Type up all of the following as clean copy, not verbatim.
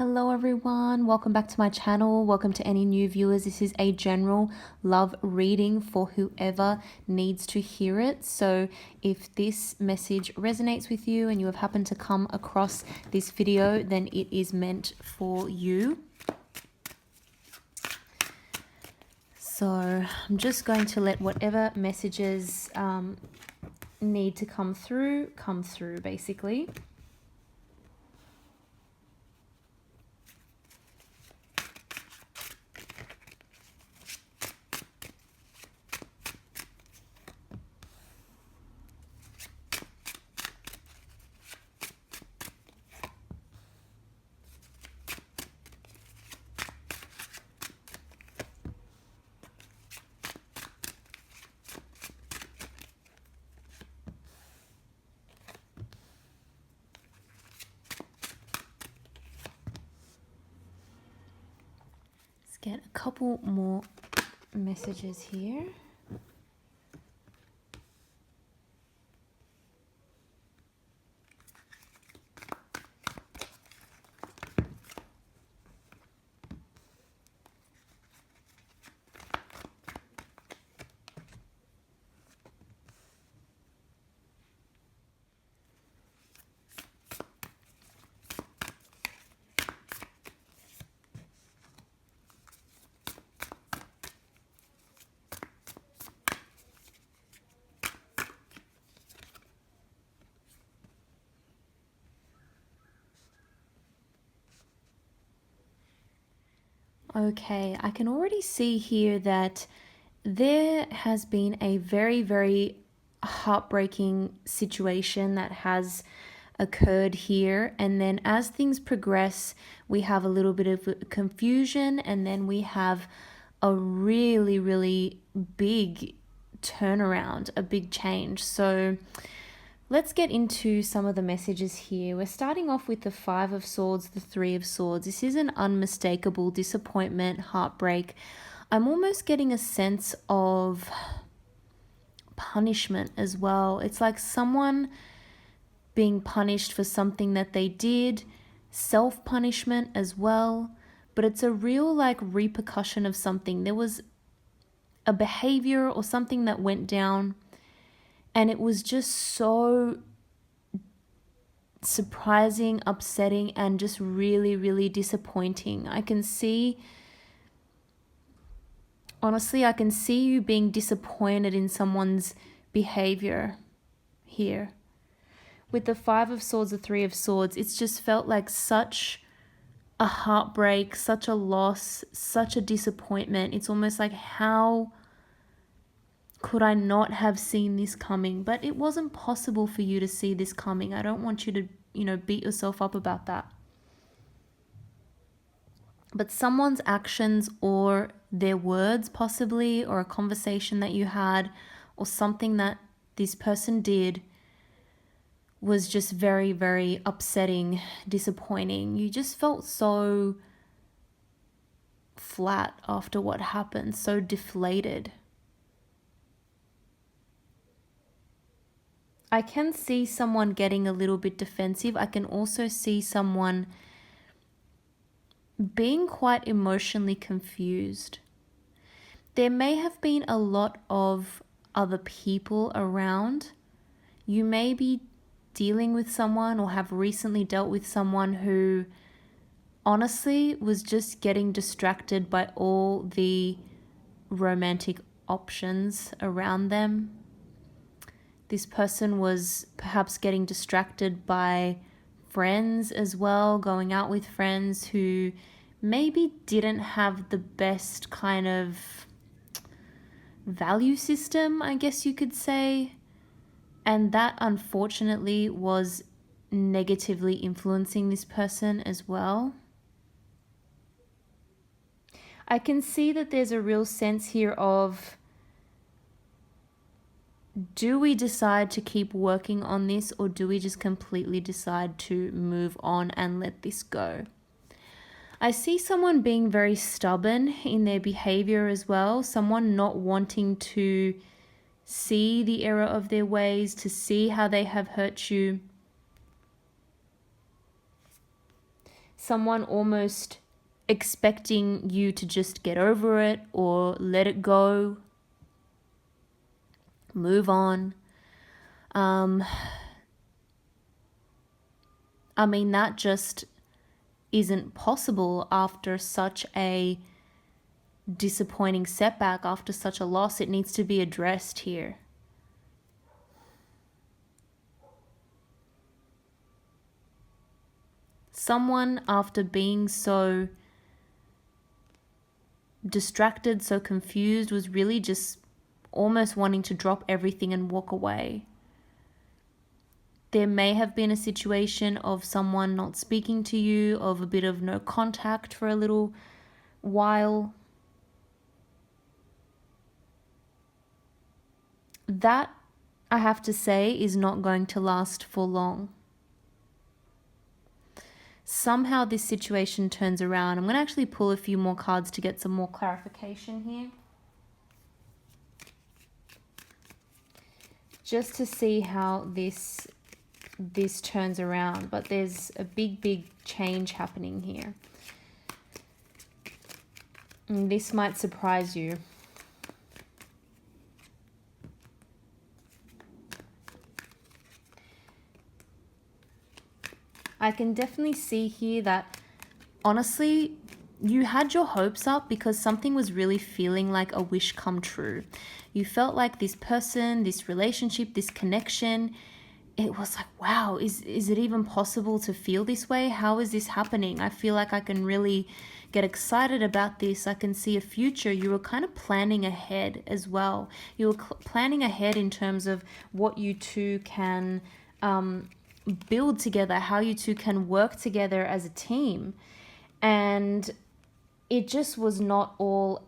Hello everyone, welcome back to my channel. Welcome to any new viewers. This is a general love reading for whoever needs to hear it. So if this message resonates with you and you have happened to come across this video, then it is meant for you. So I'm just going to let whatever messages need to come through basically. Get a couple more messages here. Okay, I can already see here that there has been a very, very heartbreaking situation that has occurred here. And then as things progress, we have a little bit of confusion, and then we have a really, really big turnaround, a big change. So let's get into some of the messages here. We're starting off with the Five of Swords, the Three of Swords. This is an unmistakable disappointment, heartbreak. I'm almost getting a sense of punishment as well. It's like someone being punished for something that they did, self-punishment as well, but it's a real like repercussion of something. There was a behavior or something that went down, and it was just so surprising, upsetting, and just really, really disappointing. I can see, honestly, I can see you being disappointed in someone's behavior here. With the Five of Swords, the Three of Swords, it's just felt like such a heartbreak, such a loss, such a disappointment. It's almost like, how could I not have seen this coming? But it wasn't possible for you to see this coming. I don't want you to, beat yourself up about that. But someone's actions or their words possibly, or a conversation that you had, or something that this person did was just very, very upsetting, disappointing. You just felt so flat after what happened, so deflated. I can see someone getting a little bit defensive. I can also see someone being quite emotionally confused. There may have been a lot of other people around. You may be dealing with someone or have recently dealt with someone who honestly was just getting distracted by all the romantic options around them. This person was perhaps getting distracted by friends as well, going out with friends who maybe didn't have the best kind of value system, I guess you could say. And that unfortunately was negatively influencing this person as well. I can see that there's a real sense here of, do we decide to keep working on this, or do we just completely decide to move on and let this go? I see someone being very stubborn in their behavior as well, someone not wanting to see the error of their ways, to see how they have hurt you. someone almost expecting you to just get over it or let it go, move on. I mean, that just isn't possible after such a disappointing setback, after such a loss. It needs to be addressed here. Someone, after being so distracted, so confused, was really just almost wanting to drop everything and walk away. There may have been a situation of someone not speaking to you, of a bit of no contact for a little while. That, I have to say, is not going to last for long. Somehow this situation turns around. I'm going to actually pull a few more cards to get some more clarification here, just to see how this turns around. But there's a big change happening here, and this might surprise you. I can definitely see here that, honestly, you had your hopes up because something was really feeling like a wish come true. You felt like this person, this relationship, this connection, it was like, wow, is it even possible to feel this way? How is this happening? I feel like I can really get excited about this. I can see a future. You were kind of planning ahead as well. You were planning ahead in terms of what you two can build together, how you two can work together as a team. And it just was not all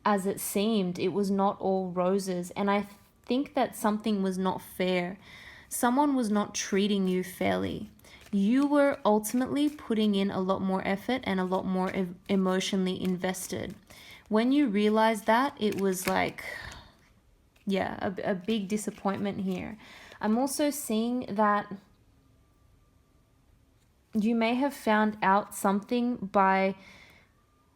as it seemed. It was not all roses. And I think that something was not fair. Someone was not treating you fairly. You were ultimately putting in a lot more effort and a lot more emotionally invested. When you realized that, it was like, yeah, a big disappointment here. I'm also seeing that you may have found out something by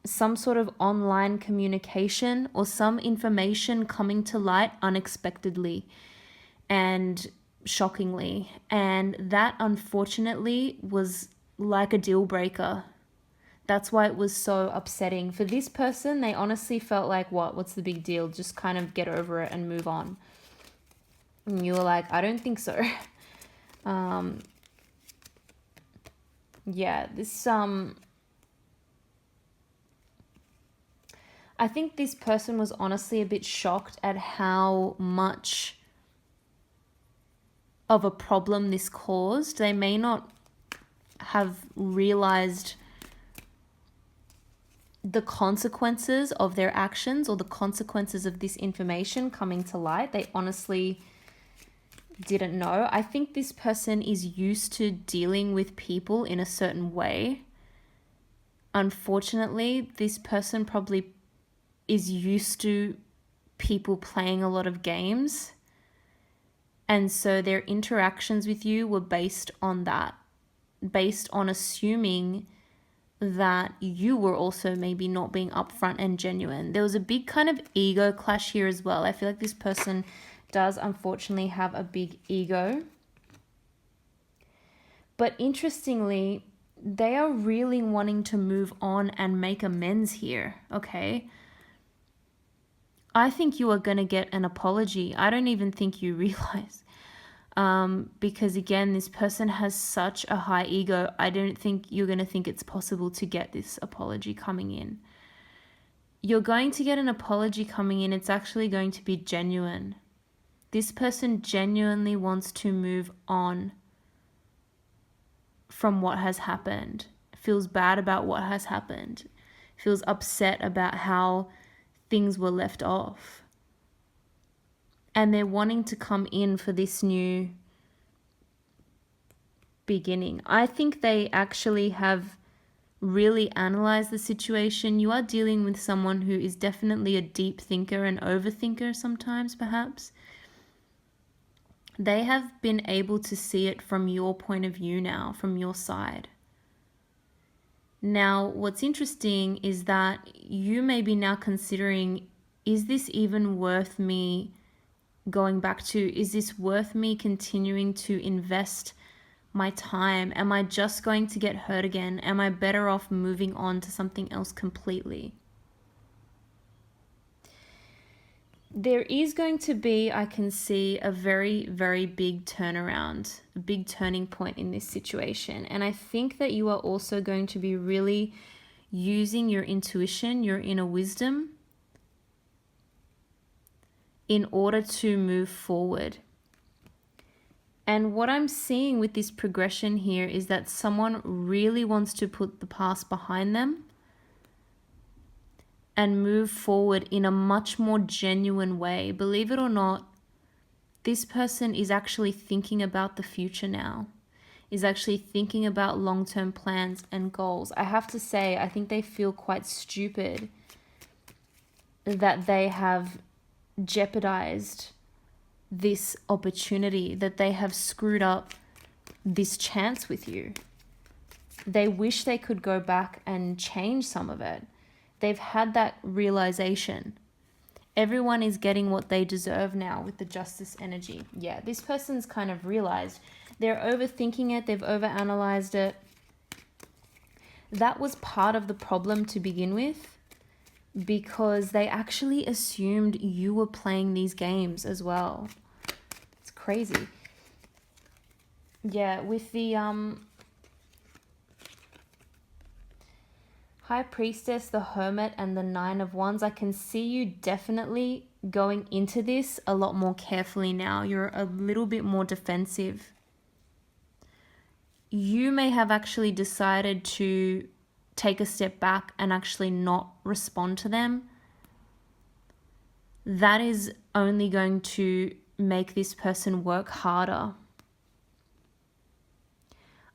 some sort of online communication or some information coming to light unexpectedly and shockingly. And that, unfortunately, was like a deal breaker. That's why it was so upsetting. For this person, they honestly felt like, what's the big deal? Just kind of get over it and move on. And you were like, I don't think so. Yeah, this, I think this person was honestly a bit shocked at how much of a problem this caused. They may not have realized the consequences of their actions or the consequences of this information coming to light. They honestly didn't know. I think this person is used to dealing with people in a certain way. Unfortunately, this person probably is used to people playing a lot of games. And so their interactions with you were based on that, based on assuming that you were also maybe not being upfront and genuine. There was a big kind of ego clash here as well. I feel like this person does unfortunately have a big ego. But interestingly, they are really wanting to move on and make amends here, okay? I think you are going to get an apology. I don't even think you realize. Because again, this person has such a high ego. I don't think you're going to think it's possible to get this apology coming in. You're going to get an apology coming in. It's actually going to be genuine. This person genuinely wants to move on from what has happened. Feels bad about what has happened. Feels upset about how things were left off. And they're wanting to come in for this new beginning. I think they actually have really analyzed the situation. You are dealing with someone who is definitely a deep thinker and overthinker sometimes, perhaps. They have been able to see it from your point of view now, from your side. Now, what's interesting is that you may be now considering, is this even worth me going back to? Is this worth me continuing to invest my time? Am I just going to get hurt again? Am I better off moving on to something else completely? There is going to be, I can see, a very, very big turnaround, a big turning point in this situation. And I think that you are also going to be really using your intuition, your inner wisdom, in order to move forward. And what I'm seeing with this progression here is that someone really wants to put the past behind them and move forward in a much more genuine way. Believe it or not, this person is actually thinking about the future now, is actually thinking about long-term plans and goals. I have to say, I think they feel quite stupid that they have jeopardized this opportunity, that they have screwed up this chance with you. They wish they could go back and change some of it. They've had that realization. Everyone is getting what they deserve now with the justice energy. Yeah, this person's kind of realized. They're overthinking it. They've overanalyzed it. That was part of the problem to begin with, because they actually assumed you were playing these games as well. It's crazy. Yeah, with the High Priestess, the Hermit, and the Nine of Wands, I can see you definitely going into this a lot more carefully now. You're a little bit more defensive. You may have actually decided to take a step back and actually not respond to them. That is only going to make this person work harder.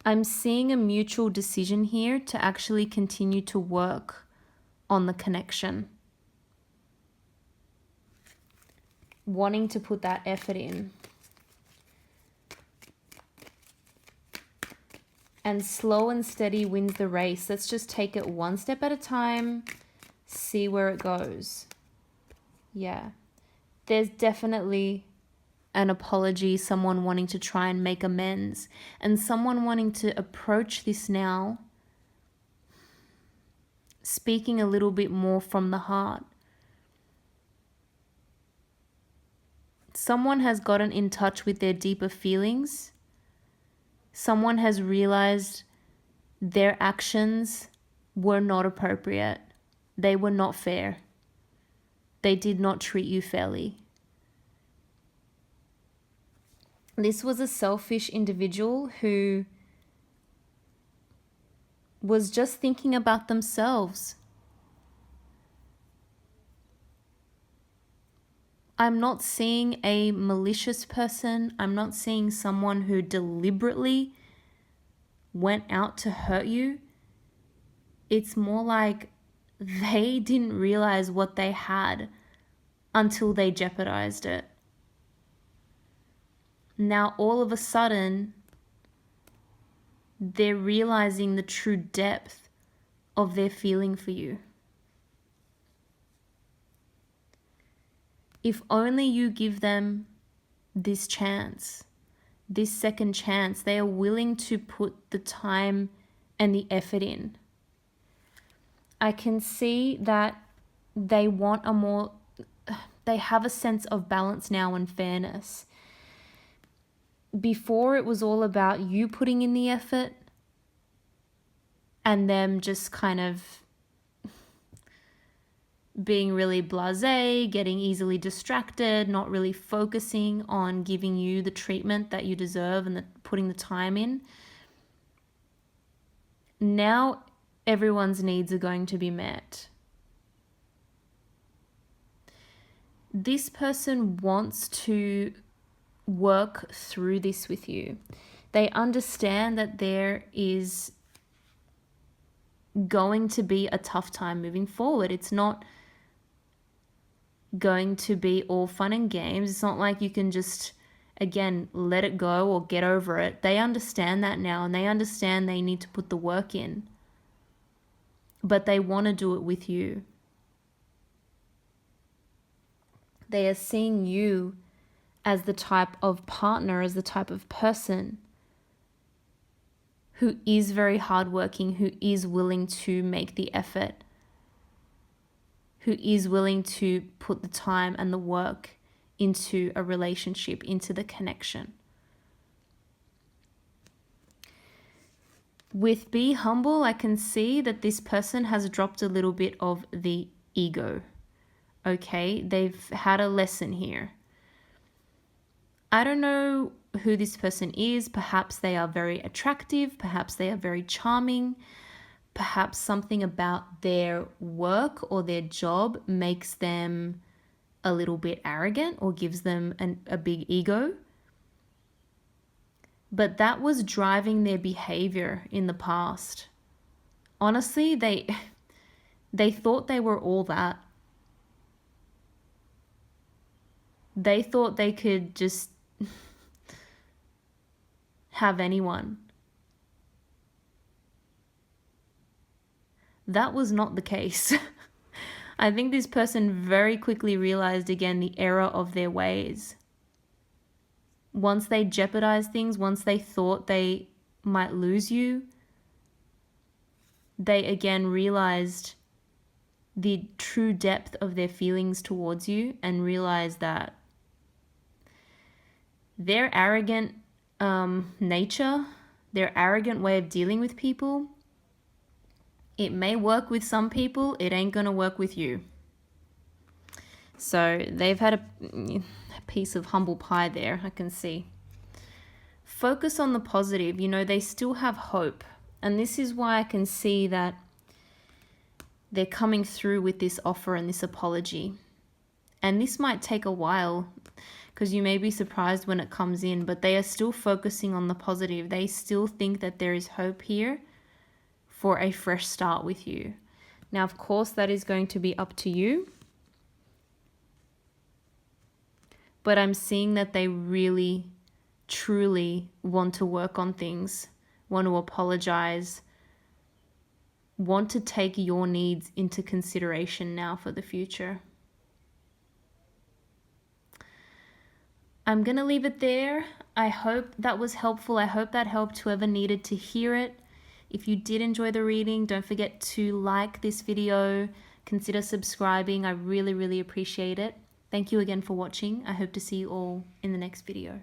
I'm seeing a mutual decision here to actually continue to work on the connection. Wanting to put that effort in. And slow and steady wins the race. Let's just take it one step at a time, see where it goes. Yeah. There's definitely an apology, someone wanting to try and make amends, and someone wanting to approach this now, speaking a little bit more from the heart. Someone has gotten in touch with their deeper feelings. Someone has realized their actions were not appropriate. They were not fair. They did not treat you fairly. This was a selfish individual who was just thinking about themselves. I'm not seeing a malicious person. I'm not seeing someone who deliberately went out to hurt you. It's more like they didn't realize what they had until they jeopardized it. Now, all of a sudden, they're realizing the true depth of their feeling for you. If only you give them this chance, this second chance, they are willing to put the time and the effort in. I can see that they have a sense of balance now and fairness. Before, it was all about you putting in the effort and them just kind of being really blasé, getting easily distracted, not really focusing on giving you the treatment that you deserve and putting the time in. Now everyone's needs are going to be met. This person wants to work through this with you. They understand that there is going to be a tough time moving forward. It's not going to be all fun and games. It's not like you can just, again, let it go or get over it. They understand that now, and they understand they need to put the work in. but they want to do it with you. They are seeing you as the type of partner, as the type of person who is very hardworking, who is willing to make the effort, who is willing to put the time and the work into a relationship, into the connection. With Be Humble, I can see that this person has dropped a little bit of the ego. Okay, they've had a lesson here. I don't know who this person is. Perhaps they are very attractive. Perhaps they are very charming. Perhaps something about their work or their job makes them a little bit arrogant or gives them a big ego. But that was driving their behavior in the past. Honestly, they thought they were all that. They thought they could just have anyone. That was not the case. I think this person very quickly realized again the error of their ways. Once they jeopardized things, once they thought they might lose you, they again realized the true depth of their feelings towards you and realized that their arrogant nature, their arrogant way of dealing with people, it may work with some people, it ain't gonna work with you. So they've had a piece of humble pie there, I can see. Focus on the positive. You know, they still have hope. And this is why I can see that they're coming through with this offer and this apology. And this might take a while because you may be surprised when it comes in, but they are still focusing on the positive. They still think that there is hope here for a fresh start with you. Now, of course, that is going to be up to you. But I'm seeing that they really, truly want to work on things, want to apologize, want to take your needs into consideration now for the future. I'm going to leave it there. I hope that was helpful. I hope that helped whoever needed to hear it. If you did enjoy the reading, don't forget to like this video, consider subscribing. I really, really appreciate it. Thank you again for watching. I hope to see you all in the next video.